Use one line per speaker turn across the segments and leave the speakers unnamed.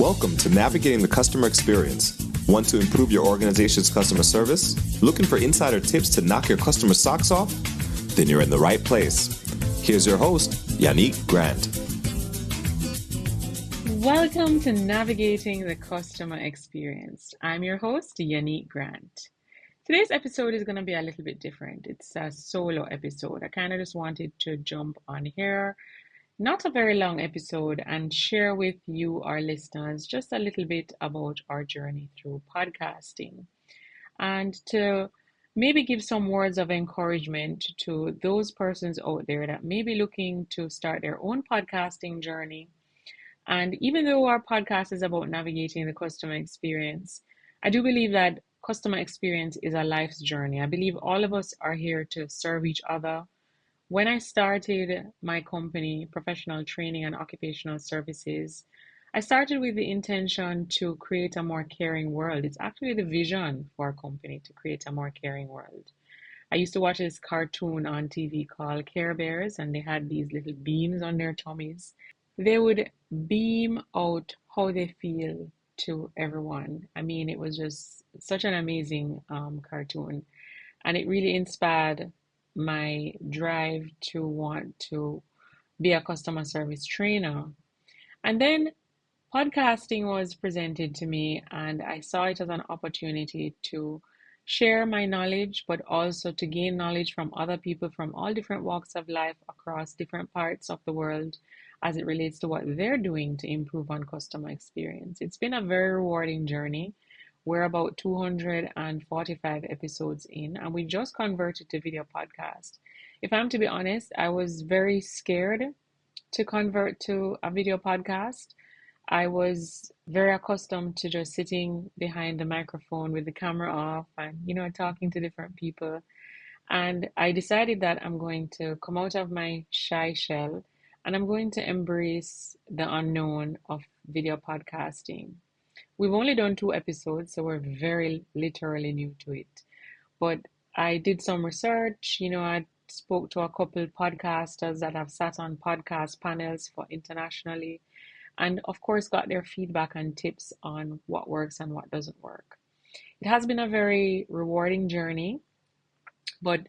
Welcome to Navigating the Customer Experience. Want to improve your organization's customer service? Looking for insider tips to knock your customer socks off? Then you're in the right place. Here's your host, Yanique Grant.
Welcome to Navigating the Customer Experience. I'm your host, Yanique Grant. Today's episode is going to be a little bit different. It's a solo episode. I kind of just wanted to jump on here, not a very long episode, and share with you, our listeners, just a little bit about our journey through podcasting and to maybe give some words of encouragement to those persons out there that may be looking to start their own podcasting journey. And even though our podcast is about navigating the customer experience, I do believe that customer experience is a life's journey. I believe all of us are here to serve each other. When I started my company, Professional Training and Occupational Services, I started with the intention to create a more caring world. It's actually the vision for our company to create a more caring world. I used to watch this cartoon on TV called Care Bears, and they had these little beams on their tummies. They would beam out how they feel to everyone. I mean, it was just such an amazing cartoon, and it really inspired my drive to want to be a customer service trainer. And then podcasting was presented to me, and I saw it as an opportunity to share my knowledge, but also to gain knowledge from other people from all different walks of life across different parts of the world as it relates to what they're doing to improve on customer experience. It's been a very rewarding journey. We're about 245 episodes in, and we just converted to video podcast. If I'm to be honest, I was very scared to convert to a video podcast. I was very accustomed to just sitting behind the microphone with the camera off and, talking to different people. And I decided that I'm going to come out of my shy shell and I'm going to embrace the unknown of video podcasting. We've only done 2 episodes, so we're very literally new to it. But I did some research, I spoke to a couple podcasters that have sat on podcast panels for internationally, and of course got their feedback and tips on what works and what doesn't work. It has been a very rewarding journey, but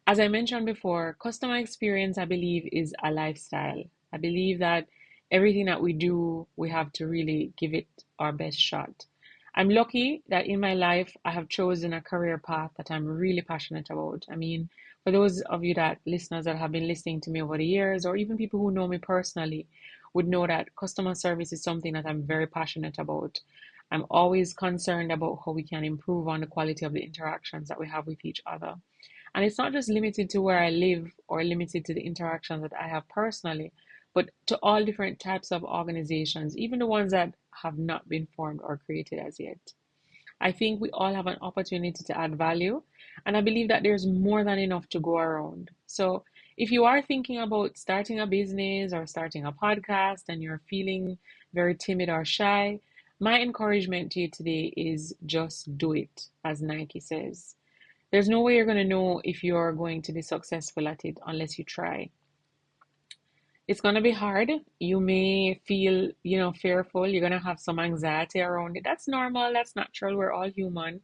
as I mentioned before, customer experience, I believe, is a lifestyle. I believe that everything that we do, we have to really give it our best shot. I'm lucky that in my life, I have chosen a career path that I'm really passionate about. I mean, for those of you listeners that have been listening to me over the years, or even people who know me personally, would know that customer service is something that I'm very passionate about. I'm always concerned about how we can improve on the quality of the interactions that we have with each other. And it's not just limited to where I live or limited to the interactions that I have personally, but to all different types of organizations, even the ones that have not been formed or created as yet. I think we all have an opportunity to add value, and I believe that there's more than enough to go around. So if you are thinking about starting a business or starting a podcast and you're feeling very timid or shy, my encouragement to you today is just do it, as Nike says. There's no way you're going to know if you're going to be successful at it unless you try. It's going to be hard. You may feel, fearful. You're going to have some anxiety around it. That's normal. That's natural. We're all human.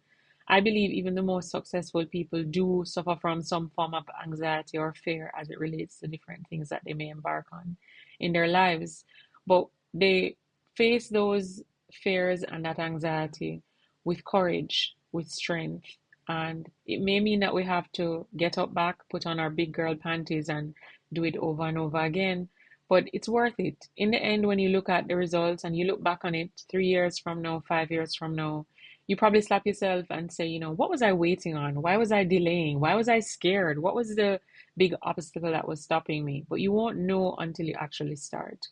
I believe even the most successful people do suffer from some form of anxiety or fear as it relates to different things that they may embark on in their lives. But they face those fears and that anxiety with courage, with strength. And it may mean that we have to get up back, put on our big girl panties and do it over and over again. But it's worth it. In the end, when you look at the results and you look back on it 3 years from now, 5 years from now, you probably slap yourself and say, what was I waiting on? Why was I delaying? Why was I scared? What was the big obstacle that was stopping me? But you won't know until you actually start.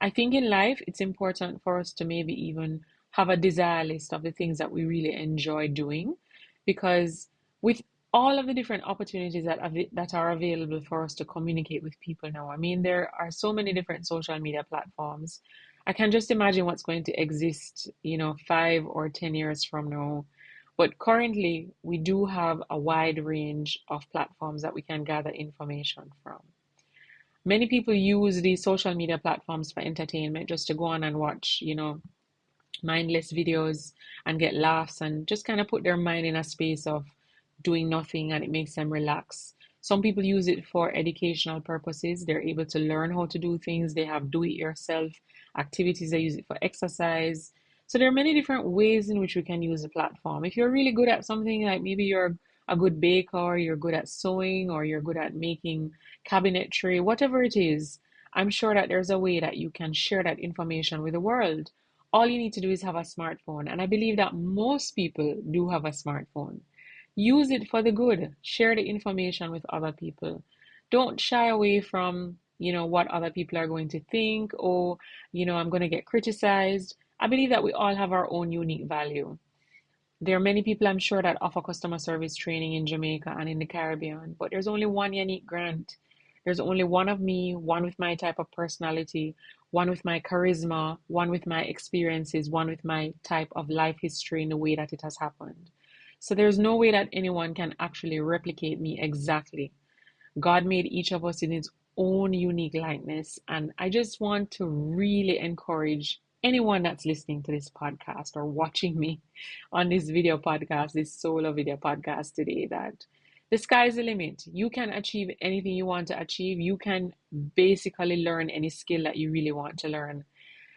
I think in life, it's important for us to maybe even have a desire list of the things that we really enjoy doing, because with all of the different opportunities that are available for us to communicate with people now. I mean, there are so many different social media platforms. I can just imagine what's going to exist, 5 or 10 years from now. But currently, we do have a wide range of platforms that we can gather information from. Many people use these social media platforms for entertainment, just to go on and watch, mindless videos and get laughs and just kind of put their mind in a space of doing nothing, and it makes them relax. Some people use it for educational purposes. They're able to learn how to do things. They have do it yourself activities. They use it for exercise. So there are many different ways in which we can use the platform. If you're really good at something, like maybe you're a good baker, or you're good at sewing, or you're good at making cabinetry, whatever it is, I'm sure that there's a way that you can share that information with the world. All you need to do is have a smartphone. And I believe that most people do have a smartphone. Use it for the good. Share the information with other people. Don't shy away from, what other people are going to think, or, I'm going to get criticized. I believe that we all have our own unique value. There are many people, I'm sure, that offer customer service training in Jamaica and in the Caribbean, but there's only one Yanique Grant. There's only one of me, one with my type of personality, one with my charisma, one with my experiences, one with my type of life history in the way that it has happened. So there's no way that anyone can actually replicate me exactly. God made each of us in his own unique likeness. And I just want to really encourage anyone that's listening to this podcast or watching me on this video podcast, this solo video podcast today, that the sky's the limit. You can achieve anything you want to achieve. You can basically learn any skill that you really want to learn.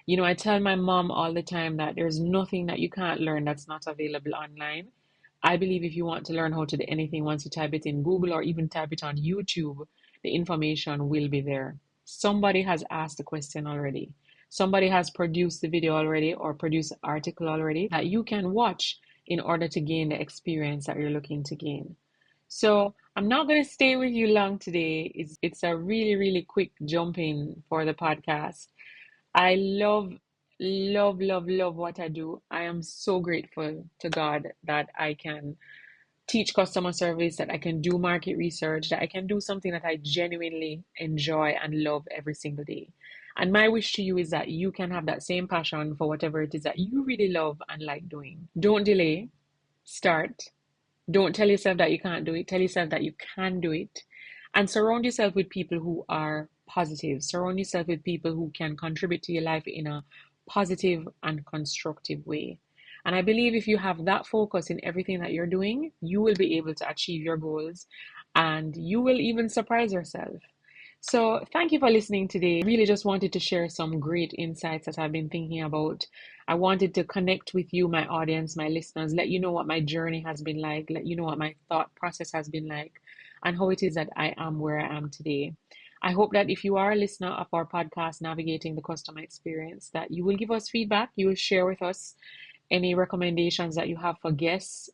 I tell my mom all the time that there's nothing that you can't learn that's not available online. I believe if you want to learn how to do anything, once you type it in Google or even type it on YouTube, the information will be there. Somebody has asked the question already. Somebody has produced the video already or produced the article already that you can watch in order to gain the experience that you're looking to gain. So I'm not going to stay with you long today. It's a really, really quick jump in for the podcast. I love, love, love, love what I do. I am so grateful to God that I can teach customer service, that I can do market research, that I can do something that I genuinely enjoy and love every single day. And my wish to you is that you can have that same passion for whatever it is that you really love and like doing. Don't delay. Start. Don't tell yourself that you can't do it. Tell yourself that you can do it. And surround yourself with people who are positive. Surround yourself with people who can contribute to your life in a positive and constructive way. And I believe if you have that focus in everything that you're doing, you will be able to achieve your goals and you will even surprise yourself. So thank you for listening today. I really just wanted to share some great insights that I've been thinking about. I wanted to connect with you, my audience, my listeners, let you know what my journey has been like, let you know what my thought process has been like, and how it is that I am where I am today. I hope that if you are a listener of our podcast, Navigating the Customer Experience, that you will give us feedback, you will share with us any recommendations that you have for guests,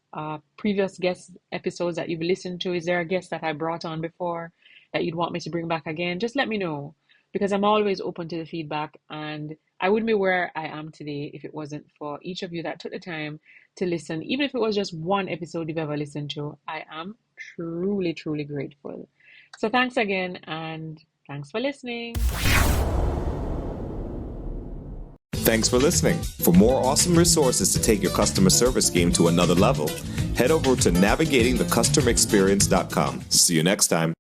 previous guest episodes that you've listened to. Is there a guest that I brought on before that you'd want me to bring back again? Just let me know, because I'm always open to the feedback, and I wouldn't be where I am today if it wasn't for each of you that took the time to listen. Even if it was just one episode you've ever listened to, I am truly, truly grateful. So thanks again, and thanks for listening.
Thanks for listening. For more awesome resources to take your customer service game to another level, head over to navigatingthecustomerexperience.com. See you next time.